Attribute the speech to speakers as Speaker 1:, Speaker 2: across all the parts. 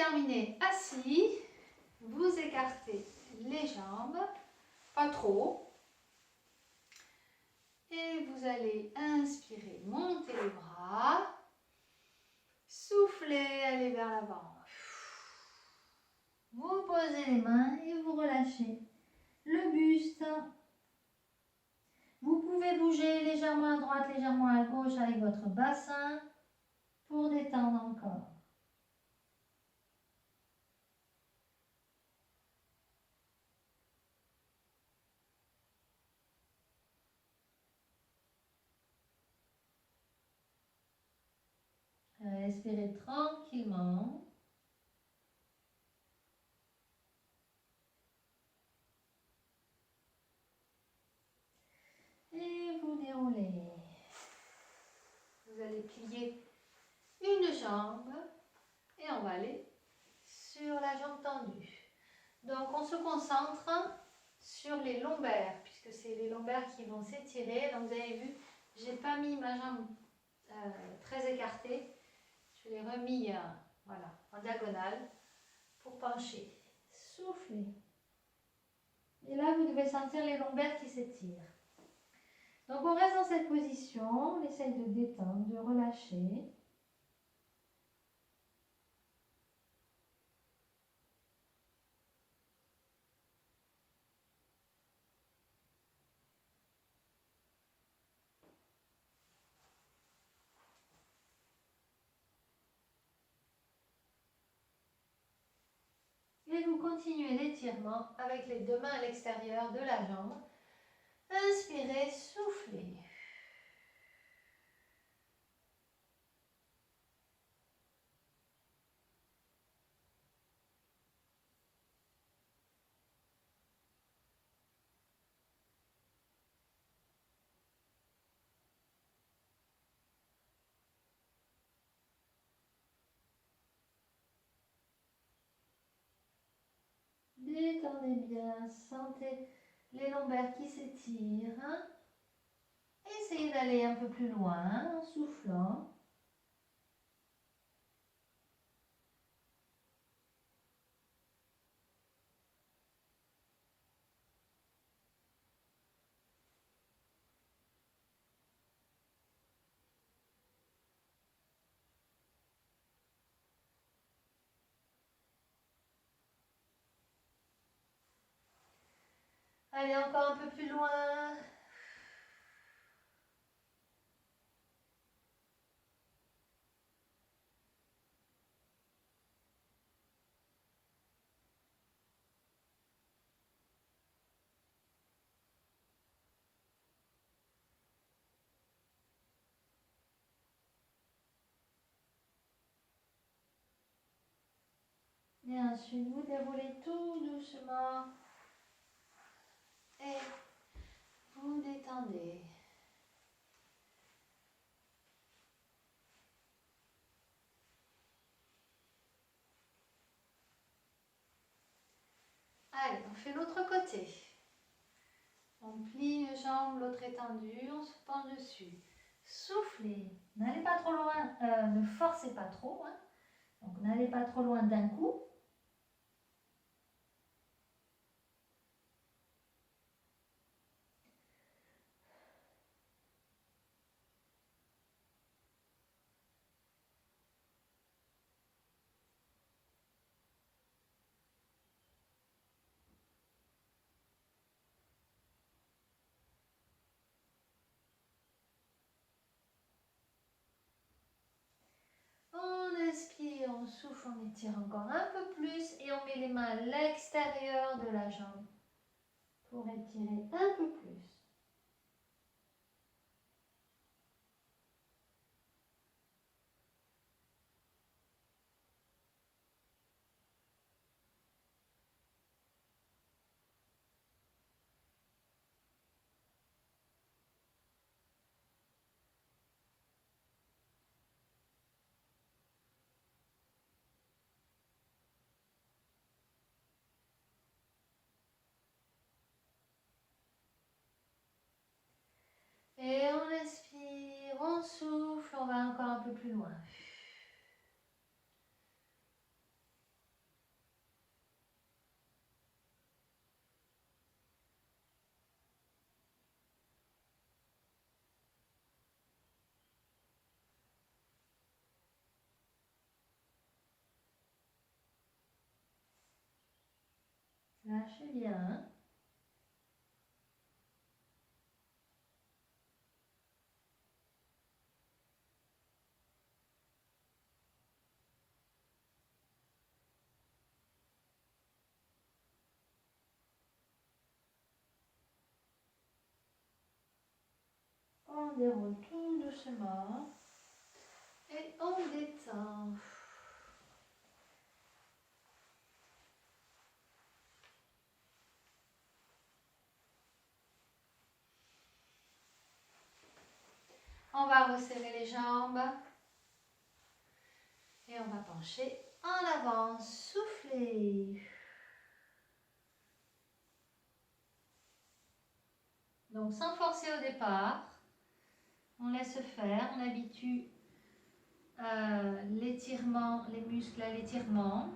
Speaker 1: terminer assis. Vous écartez les jambes, pas trop. Et vous allez inspirer, monter les bras. Soufflez, allez vers l'avant. Vous posez les mains et vous relâchez le buste. Vous pouvez bouger légèrement à droite, légèrement à gauche avec votre bassin pour détendre encore. Respirez tranquillement. Et vous déroulez. Vous allez plier une jambe et on va aller sur la jambe tendue. Donc on se concentre sur les lombaires puisque c'est les lombaires qui vont s'étirer. Donc vous avez vu, j'ai pas mis ma jambe très écartée. Je l'ai remis voilà, en diagonale pour pencher. Soufflez. Et là, vous devez sentir les lombaires qui s'étirent. Donc, on reste dans cette position. On essaye de détendre, de relâcher. Et vous continuez l'étirement avec les deux mains à l'extérieur de la jambe. Inspirez, soufflez. Détendez bien, sentez les lombaires qui s'étirent. Essayez d'aller un peu plus loin en soufflant. Allez, encore un peu plus loin. Et ensuite, vous déroulez tout doucement et vous détendez. Allez, on fait l'autre côté. On plie une jambe, l'autre est tendue, on se penche dessus. Soufflez, n'allez pas trop loin, ne forcez pas trop. Hein. Donc n'allez pas trop loin d'un coup. On inspire, on souffle, on étire encore un peu plus et on met les mains à l'extérieur de la jambe pour étirer un peu plus. Et on inspire, on souffle, on va encore un peu plus loin. Lâchez bien. On déroule tout doucement et on détend. On va resserrer les jambes et on va pencher en avant. Soufflez. Donc sans forcer au départ, on laisse faire, on habitue l'étirement, les muscles à l'étirement.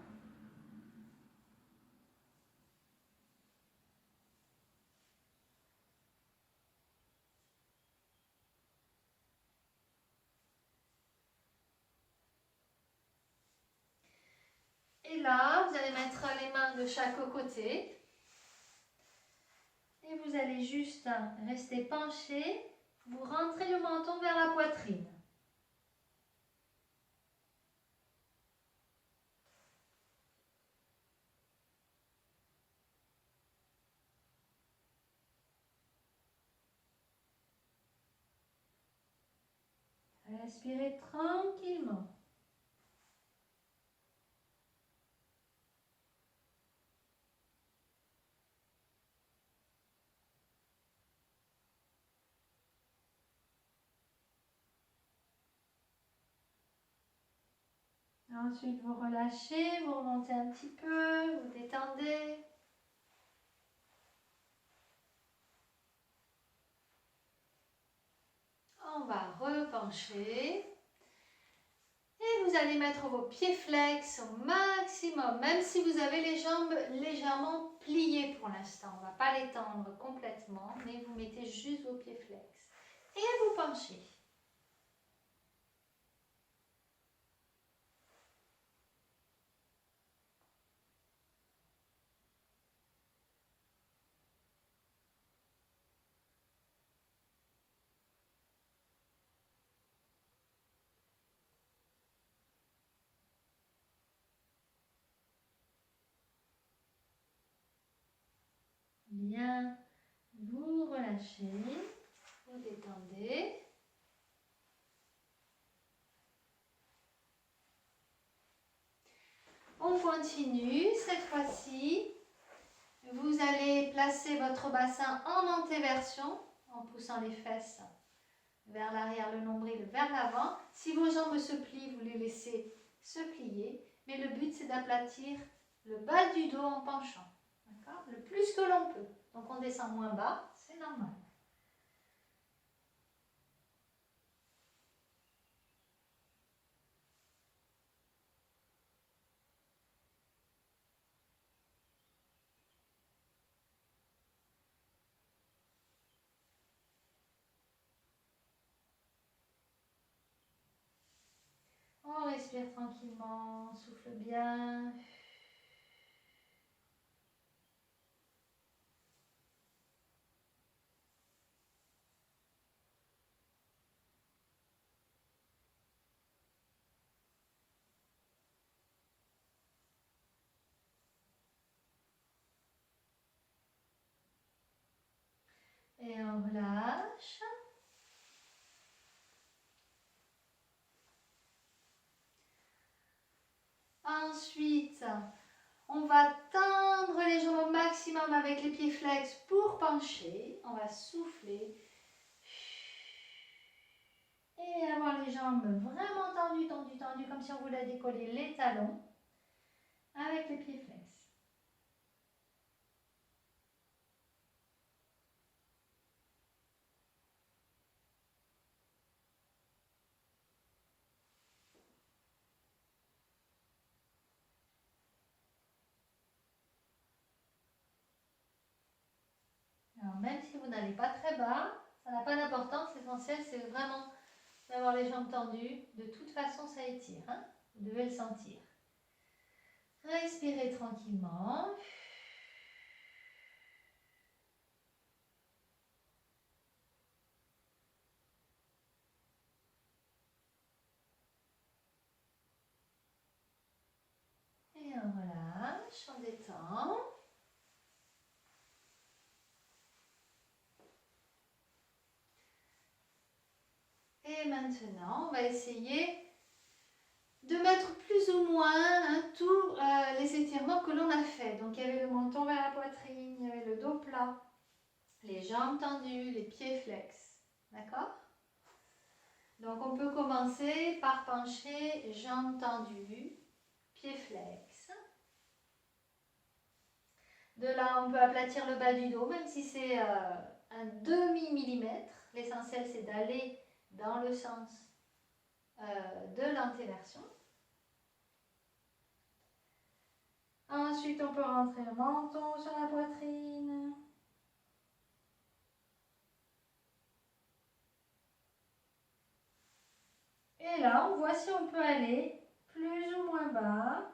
Speaker 1: Et là, vous allez mettre les mains de chaque côté. Et vous allez juste rester penché. Vous rentrez le menton vers la poitrine. Respirez tranquillement. Ensuite, vous relâchez, vous remontez un petit peu, vous détendez. On va repencher. Et vous allez mettre vos pieds flex au maximum, même si vous avez les jambes légèrement pliées pour l'instant. On ne va pas les tendre complètement, mais vous mettez juste vos pieds flex. Et vous penchez. Bien, vous relâchez, vous détendez. On continue, cette fois-ci, vous allez placer votre bassin en antéversion en poussant les fesses vers l'arrière, le nombril vers l'avant. Si vos jambes se plient, vous les laissez se plier, mais le but c'est d'aplatir le bas du dos en penchant, le plus que l'on peut. Donc on descend moins bas, c'est normal. On respire tranquillement, on souffle bien. Et on relâche. Ensuite, on va tendre les jambes au maximum avec les pieds flex pour pencher. On va souffler. Et avoir les jambes vraiment tendues, tendues, tendues, comme si on voulait décoller les talons avec les pieds flex. Alors, même si vous n'allez pas très bas, ça n'a pas d'importance. L'essentiel, c'est vraiment d'avoir les jambes tendues. De toute façon, ça étire. Vous devez le sentir. Respirez tranquillement. on relâche, on détend. Et maintenant, on va essayer de mettre plus ou moins tous les étirements que l'on a fait. Donc il y avait le menton vers la poitrine, il y avait le dos plat, les jambes tendues, les pieds flex. D'accord? Donc on peut commencer par pencher, jambes tendues, pieds flex. De là, on peut aplatir le bas du dos, même si c'est un demi-millimètre. L'essentiel, c'est d'aller dans le sens de l'antéversion. Ensuite, on peut rentrer le menton sur la poitrine. Et là, on voit si on peut aller plus ou moins bas.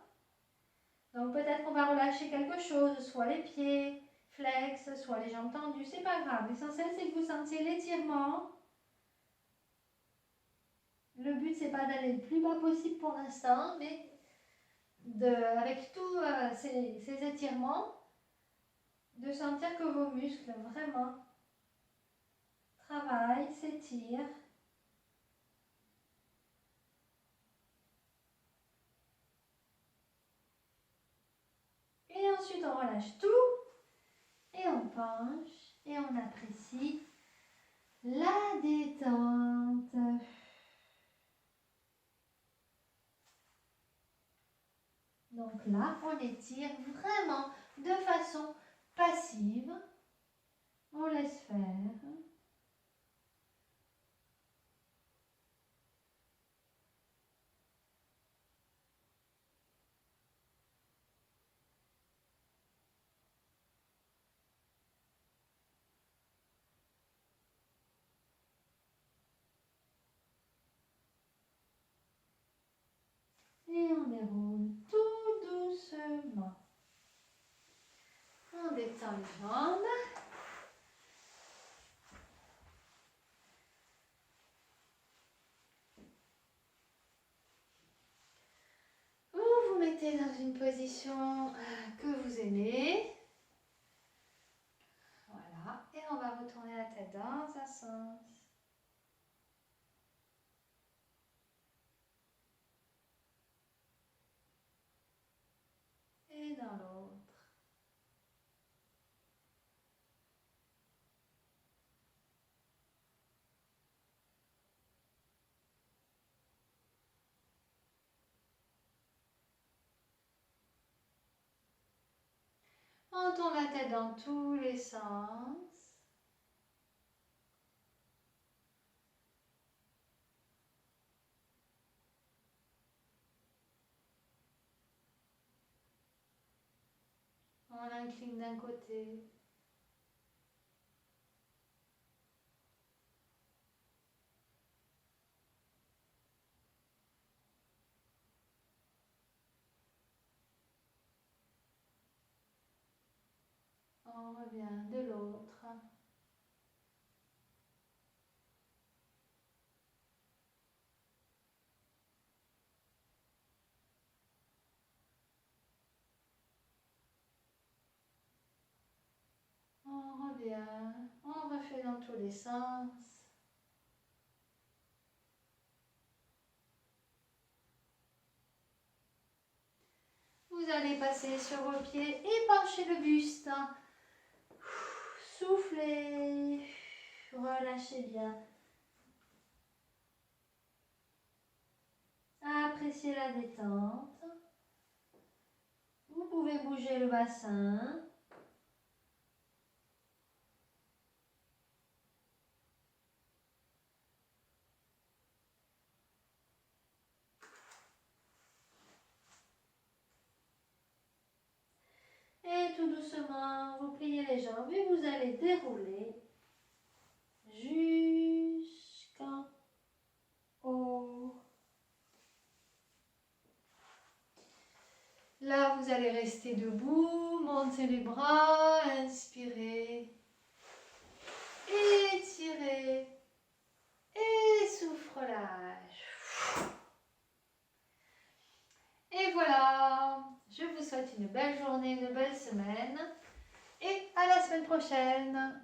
Speaker 1: Donc peut-être qu'on va relâcher quelque chose, soit les pieds flex, soit les jambes tendues, c'est pas grave. L'essentiel, c'est que vous sentiez l'étirement. Le but, c'est pas d'aller le plus bas possible pour l'instant, mais avec tous ces étirements, de sentir que vos muscles vraiment travaillent, s'étirent. Et ensuite, on relâche tout et on penche et on apprécie la détente. Donc là, on étire vraiment de façon passive. On laisse faire. Et on déroule tout doucement. On détend les jambes. Vous vous mettez dans une position que vous aimez. Voilà. Et on va retourner la tête dans un sens. Et dans l'autre. On tourne la tête dans tous les sens. On incline d'un côté. On revient de l'autre. On revient. On refait dans tous les sens. Vous allez passer sur vos pieds et pencher le buste. Soufflez. Relâchez bien. Appréciez la détente. Vous pouvez bouger le bassin. Et tout doucement, vous pliez les jambes et vous allez dérouler jusqu'en haut. Là, vous allez rester debout, montez les bras, inspirez, étirez, et souffle, relâche. Et voilà, je vous souhaite une belle journée, une belle semaine et à la semaine prochaine.